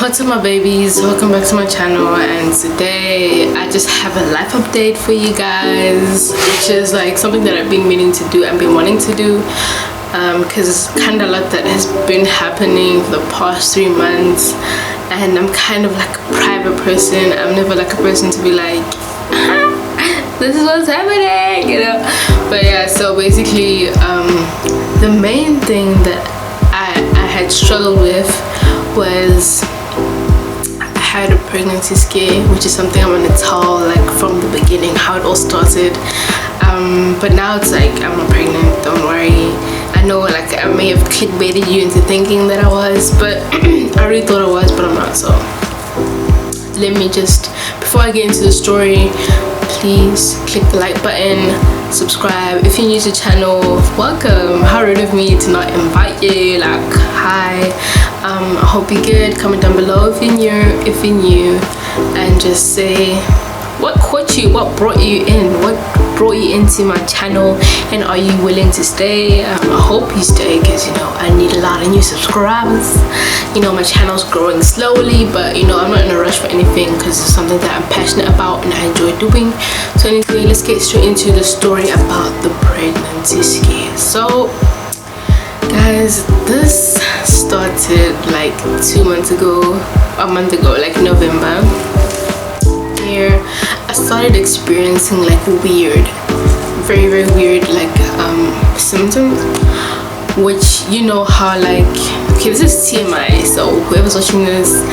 What's up my babies, welcome back to my channel, and today I just have a life update for you guys, which is like something that I've been meaning to do and been wanting to do because it's kind of a lot that has been happening for the past 3 months, and I'm kind of like a private person. I'm never like a person to be like this is what's happening, you know. But yeah, so basically the main thing that I had struggled with was I had a pregnancy scare, which is something I'm gonna tell like from the beginning how it all started. But now it's like I'm not pregnant, don't worry. I know like I may have clickbaited you into thinking that I was, but I really thought I was, but I'm not. So let me just, before I get into the story, please click the like button, subscribe. If you're new to the channel, welcome. How rude of me to not invite you. Like, hi, I hope you're good. Comment down below if you're new, and just say what caught you, what brought you in, what brought you into my channel, and are you willing to stay? I hope you stay, because you know I need a lot of new subscribers. You know, my channel's growing slowly, but you know I'm not in a rush for anything because it's something that I'm passionate about and I enjoy doing. So anyway, let's get straight into the story about the pregnancy scare. So guys, this started like 2 months ago, a month ago, like November. Here I started experiencing like weird, very weird like symptoms, which you know how like, okay, this is TMI, so whoever's watching this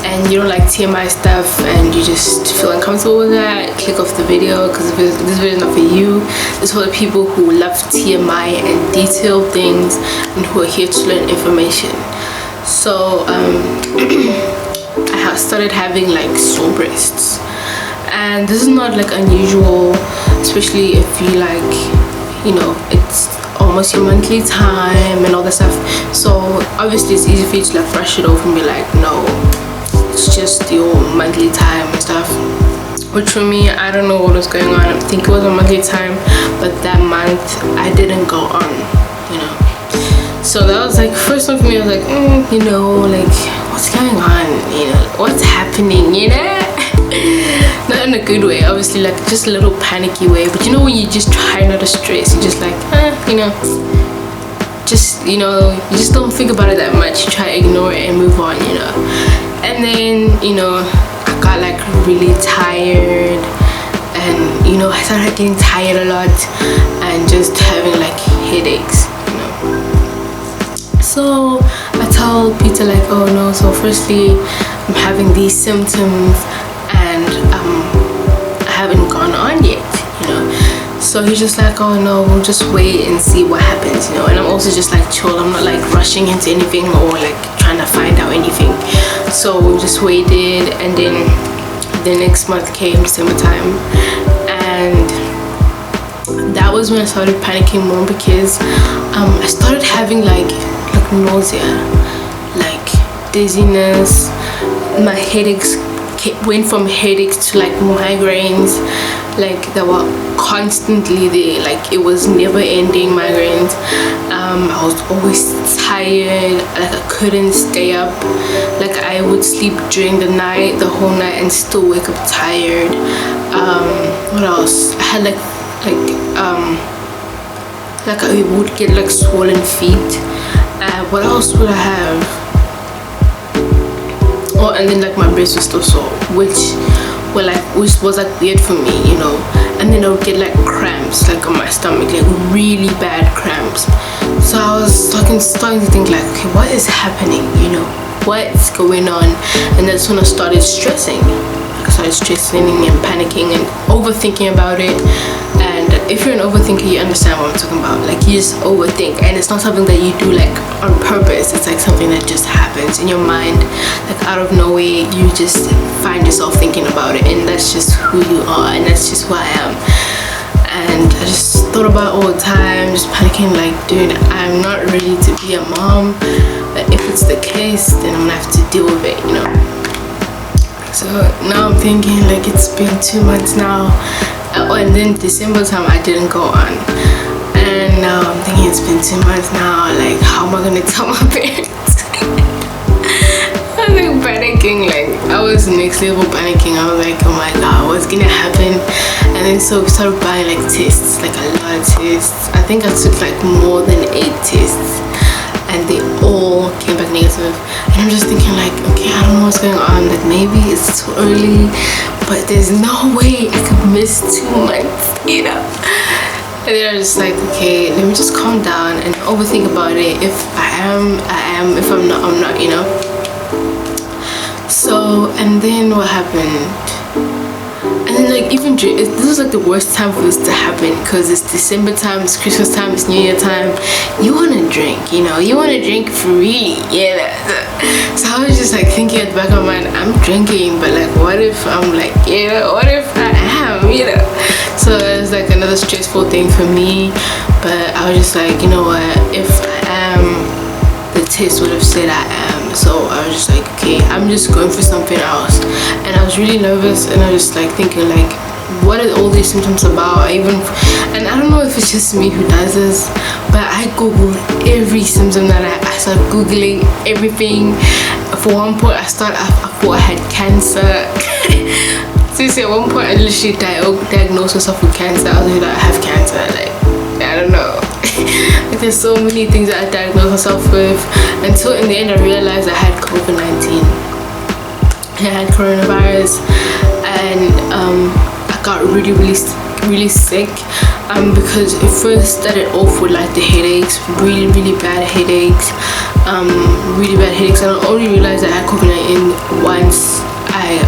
and you don't like TMI stuff and you just feel uncomfortable with that, click off the video, because this video is not for you. This is for the people who love TMI and detailed things and who are here to learn information. So I started having like sore breasts, and this is not like unusual, especially if you like, you know, it's almost your monthly time and all that stuff. So obviously it's easy for you to like brush it off and be like, no, it's just your monthly time and stuff. Which for me, I don't know what was going on. I think it was a monthly time, but that month I didn't go on, you know. So that was like first one for me. I was like, you know, like what's going on, you know, what's happening, you know. Not in a good way, obviously, like just a little panicky way, but you know when you just try not to stress, you just like you know, just, you know, you just don't think about it that much, you try to ignore it and move on, you know. And then, you know, I got like really tired, and you know I started getting tired a lot and just having like headaches, you know. So I told Peter like, oh no, so firstly I'm having these symptoms and I haven't gone on yet, you know. So he's just like, oh no, we'll just wait and see what happens, you know. And I'm also just like chill, I'm not like rushing into anything or like trying to find out anything. So we just waited, and then the next month came, December time, and that was when I started panicking more, because I started having like nausea, like dizziness. My headaches went from headaches to like migraines, like that were constantly there, like it was never ending migraines. I was always tired, like I couldn't stay up, like I would sleep during the night, the whole night, and still wake up tired. What else? I had like I would get like swollen feet. What else would I have? Oh, and then like my breast was still sore, which was like weird for me, you know. And then I would get like cramps like on my stomach, like really bad cramps. So I was starting to think like, okay, what is happening, you know, what's going on? And that's when I started stressing. I started stressing and panicking and overthinking about it. And if you're an overthinker, you understand what I'm talking about. Like you just overthink, and it's not something that you do like on purpose. It's like something that just happens in your mind, like out of nowhere. You just find yourself thinking about it, and that's just who you are, and that's just who I am. And I just thought about it all the time, just panicking like, dude, I'm not ready to be a mom, but if it's the case, then I'm gonna have to deal with it, you know. So now I'm thinking like it's been 2 months now. Oh, and then December time I didn't go on, and now I'm thinking it's been 2 months now, like how am I gonna tell my parents? I'm like panicking. like I was next level panicking. I was like, oh my god, what's gonna happen? And then so we started buying like tests, like a lot of tests. I think I took like more than 8 tests, and they all came back negative. And I'm just thinking like, okay, I don't know what's going on, like maybe it's too early, but there's no way I could miss 2 months, you know. And then I was just like, okay, let me just calm down and overthink about it. If I am, I am. If I'm not, I'm not, you know. So, and then what happened? And then like even this is like the worst time for this to happen, because it's December time, it's Christmas time, it's New Year time. You want to drink, you know, you want to drink freely, yeah. So I was just like thinking at the back of my mind, I'm drinking, but like what if I'm like, yeah, what if I am, you know. So it was like another stressful thing for me, but I was just like, you know what, if I am, the test would have said I am. So I was just like, okay, I'm just going for something else. And I was really nervous, and I was just like thinking like, what are all these symptoms about? And I don't know if it's just me who does this, but I googled every symptom that I started googling everything. For one point I thought I had cancer. Seriously, at one point I literally diagnosed myself with cancer. I was like, I have cancer, like I don't know. Like there's so many things that I diagnosed myself with, until in the end I realized I had COVID-19. I had coronavirus, and I got really sick, because it first started off with like the headaches, really bad headaches, and I only realized I had COVID-19 once I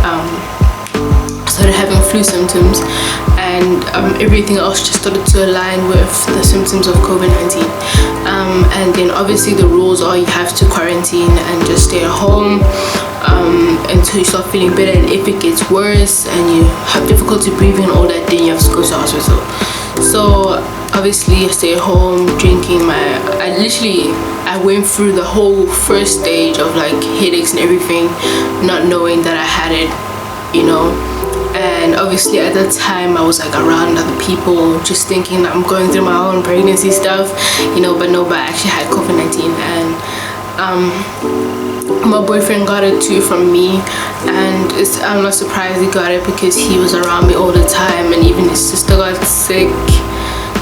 started having flu symptoms, and everything else just started to align with the symptoms of COVID-19. And then obviously the rules are you have to quarantine and just stay at home until you start feeling better, and if it gets worse and you have difficulty breathing and all that, then you have to go to the hospital. So obviously I stay at home drinking I went through the whole first stage of like headaches and everything, not knowing that I had it, you know. And obviously at that time I was like around other people, just thinking that I'm going through my own pregnancy stuff, you know, but no, but I actually had COVID-19. And my boyfriend got it too from me, and I'm not surprised he got it because he was around me all the time, and even his sister got sick.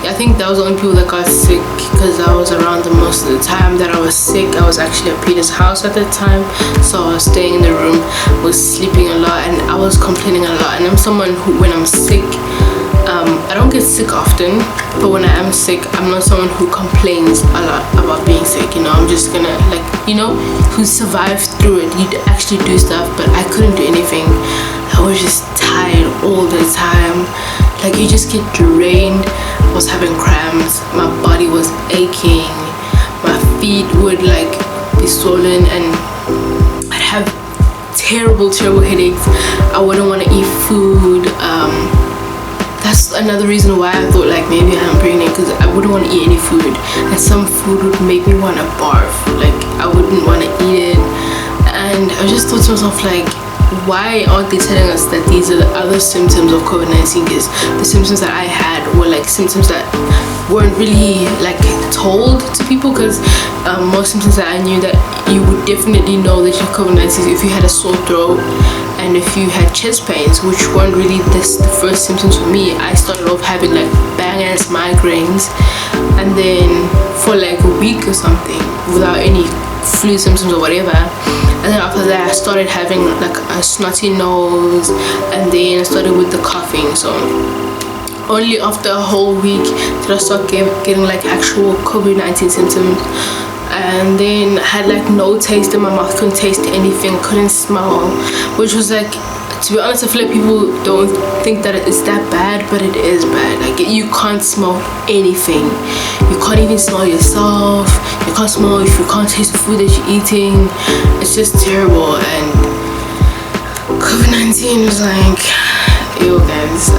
I think that was the only people that got sick, because I was around them most of the time that I was sick. I was actually at Peter's house at that time, so I was staying in the room, was sleeping a lot, and I was complaining a lot. And I'm someone who, when I'm sick, I don't get sick often, but when I am sick, I'm not someone who complains a lot about being sick, you know. I'm just gonna, like, you know, who survived through it. You'd actually do stuff, but I couldn't do anything. I was just tired all the time. Like, you just get drained. I was having cramps, my body was aching, my feet would like be swollen, and I'd have terrible headaches. I wouldn't want to eat food. That's another reason why I thought like maybe I'm pregnant, because I wouldn't want to eat any food, and some food would make me want to barf. Like I wouldn't want to eat it, and I just thought to myself like, why aren't they telling us that these are the other symptoms of COVID-19? Because the symptoms that I had were like symptoms that weren't really like told to people, because most symptoms that I knew that you would definitely know that you have COVID-19 if you had a sore throat and if you had chest pains, which weren't really the first symptoms for me. I started off having like bang ass migraines, and then for like a week or something without any flu symptoms or whatever, and then after that I started having like a snotty nose, and then I started with the coughing. So only after a whole week did I start getting like actual COVID-19 symptoms. And then I had like no taste in my mouth, couldn't taste anything, couldn't smell, which was like, to be honest, I feel like people don't think that it's that bad, but it is bad. Like you can't smell anything, you can't even smell yourself, you can't smell if you can't taste the food that you're eating. It's just terrible. And COVID-19 was like, ew guys.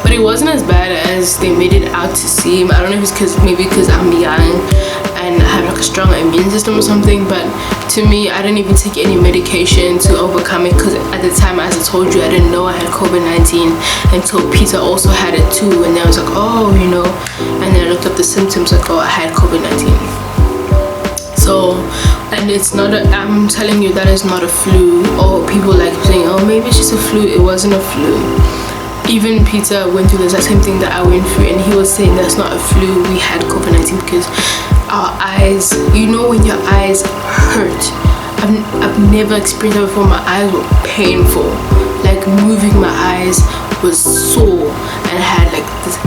But it wasn't as bad as they made it out to seem. I don't know if it's maybe because I'm young and I have like a strong immune system or something, but to me I didn't even take any medication to overcome it, because at the time, as I told you, I didn't know I had COVID-19 until Peter also had it too, and then I was like, oh, you know, and then I looked up the symptoms, like, oh, I had COVID-19. So, and and it's not a, I'm telling you that is not a flu. Or people like saying, oh, maybe it's just a flu. It wasn't a flu. Even Peter went through the exact same thing that I went through, and he was saying that's not a flu. We had COVID-19 because our eyes, you know, when your eyes hurt. I've never experienced that before. My eyes were painful. Like moving my eyes was sore, and I had like this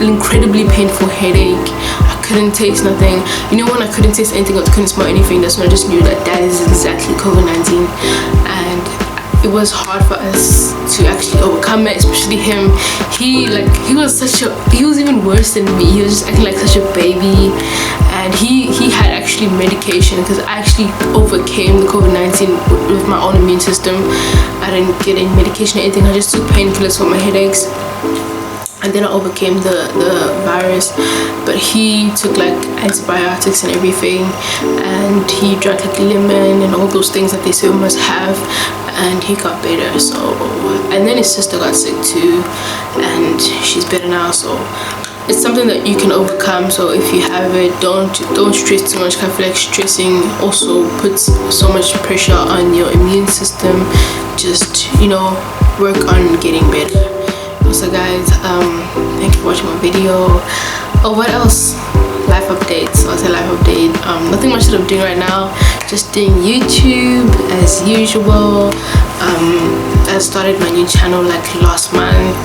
incredibly painful headache. I couldn't taste nothing. You know, when I couldn't taste anything or couldn't smell anything, that's when I just knew that that is exactly COVID-19. And it was hard for us to actually overcome it, especially him. He was even worse than me. He was just acting like such a baby, and he had actually medication, because I actually overcame the COVID-19 with my own immune system. I didn't get any medication or anything. I just took painkillers for my headaches, and then I overcame the virus. But he took like antibiotics and everything, and he drank like lemon and all those things that they say we must have, and he got better. So, and then his sister got sick too, and she's better now. So it's something that you can overcome. So if you have it, don't stress too much. I feel like stressing also puts so much pressure on your immune system. Just, you know, work on getting better. So guys, thank you for watching my video. Oh, what else? Life updates. So I'll say life update. Nothing much that I'm doing right now. Just doing YouTube as usual. I started my new channel like last month,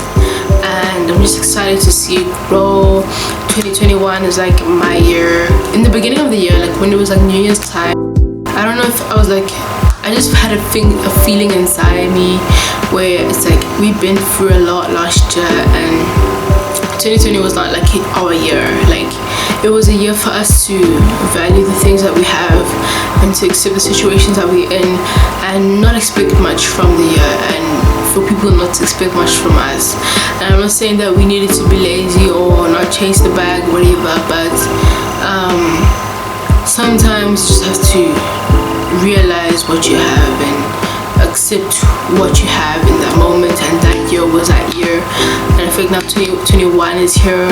and I'm just excited to see it grow. 2021 is like my year. In the beginning of the year, like when it was like New Year's time, I don't know if I was like, I just had a feeling inside me where it's like we've been through a lot last year, and 2020 was not like our year. Like it was a year for us to value the things that we have and to accept the situations that we're in and not expect much from the year, and for people not to expect much from us. And I'm not saying that we needed to be lazy or not chase the bag, whatever, but sometimes you just have to realize what you have and accept what you have in that moment, and that year was that year. And I think now 2021 is here.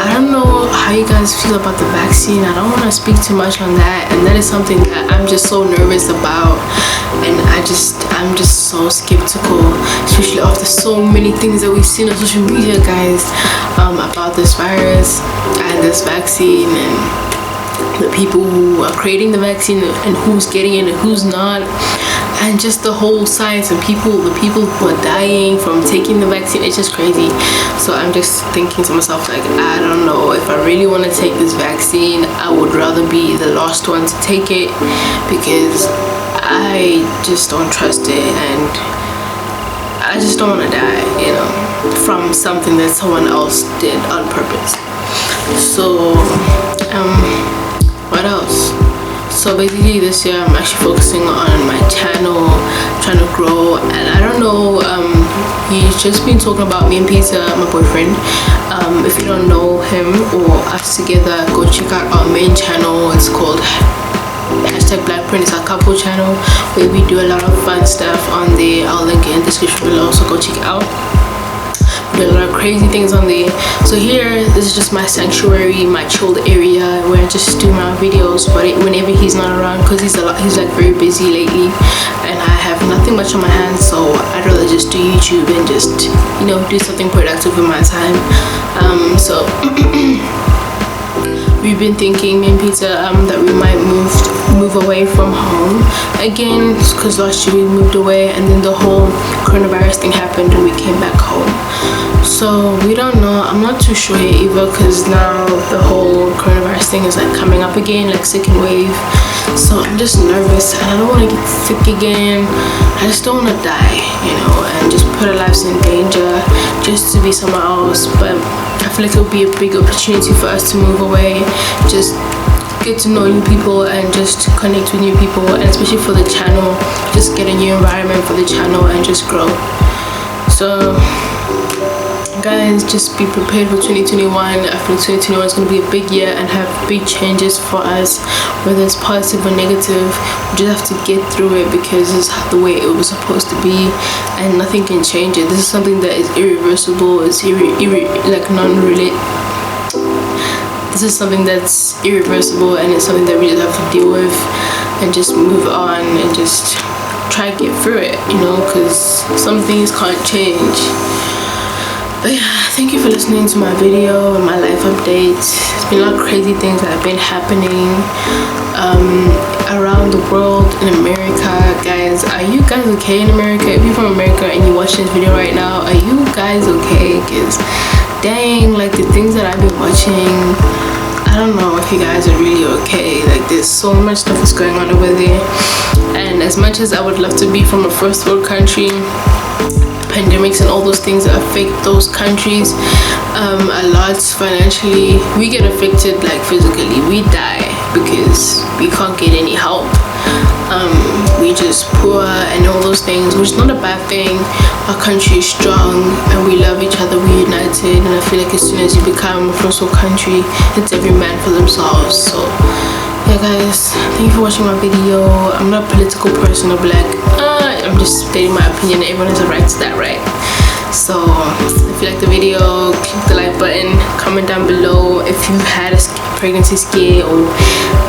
I don't know how you guys feel about the vaccine. I don't want to speak too much on that, and that is something that I'm just so nervous about, and I'm just so skeptical, especially after so many things that we've seen on social media, guys, about this virus and this vaccine, and the people who are creating the vaccine and who's getting it and who's not, and just the whole science and the people who are dying from taking the vaccine. It's just crazy. So I'm just thinking to myself, like, I don't know if I really want to take this vaccine. I would rather be the last one to take it, because I just don't trust it, and I just don't want to die, you know, from something that someone else did on purpose. So what else? So basically this year I'm actually focusing on my channel, trying to grow, and I don't know, he's just been talking about me and Peter, my boyfriend. If you don't know him or us together, go check out our main channel. It's called #Blackprint. It's our couple channel where we do a lot of fun stuff on there. I'll link it in the description below, so go check it out. We do a lot of crazy things on there. So here, this is just my sanctuary, my chilled area where I just do my videos, but whenever he's not around, because he's like very busy lately, and I have nothing much on my hands, so I'd rather just do YouTube and just, you know, do something productive with my time. So we've been thinking, me and Peter, that we might move away from home again, because last year we moved away, and then the whole coronavirus thing happened and we came back home. So we don't know. I'm not too sure yet either, because now the whole coronavirus thing is like coming up again, like second wave. So I'm just nervous, and I don't want to get sick again. I just don't want to die, you know, and just put our lives in danger just to be somewhere else. But I feel like it would be a big opportunity for us to move away, just get to know new people and just connect with new people, and especially for the channel, just get a new environment for the channel and just grow. So guys, just be prepared for 2021. I feel 2021 is going to be a big year and have big changes for us, whether it's positive or negative. We just have to get through it, because it's the way it was supposed to be, and nothing can change it. This is something that is irreversible. It's like this is something that's irreversible, and it's something that we just have to deal with and just move on and just try to get through it, you know, because some things can't change. But yeah, thank you for listening to my video and my life update. There's been a lot of crazy things that have been happening around the world, in America. Guys, are you guys okay in America? If you're from America and you're watching this video right now, are you guys okay? Because dang, like the things that I've been watching, I don't know if you guys are really okay. Like there's so much stuff that's going on over there, and as much as I would love to be from a first world country, pandemics and all those things that affect those countries a lot financially. We get affected like physically, we die because we can't get any help. We just poor and all those things, which is not a bad thing. Our country is strong and we love each other, we're united, and I feel like as soon as you become a first world country, it's every man for themselves. So yeah guys, thank you for watching my video. I'm not a political person or black, I'm just stating my opinion. Everyone has a right to that, right? So if you like the video, click the like button, comment down below if you had a pregnancy scare or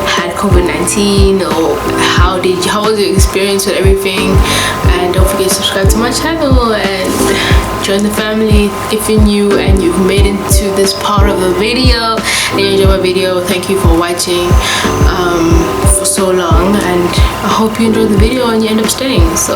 had COVID-19, or how was your experience with everything. And don't forget to subscribe to my channel and join the family if you're new and you've made it to this part of the video and you enjoyed my video. Thank you for watching for so long, and I hope you enjoyed the video and you end up staying. So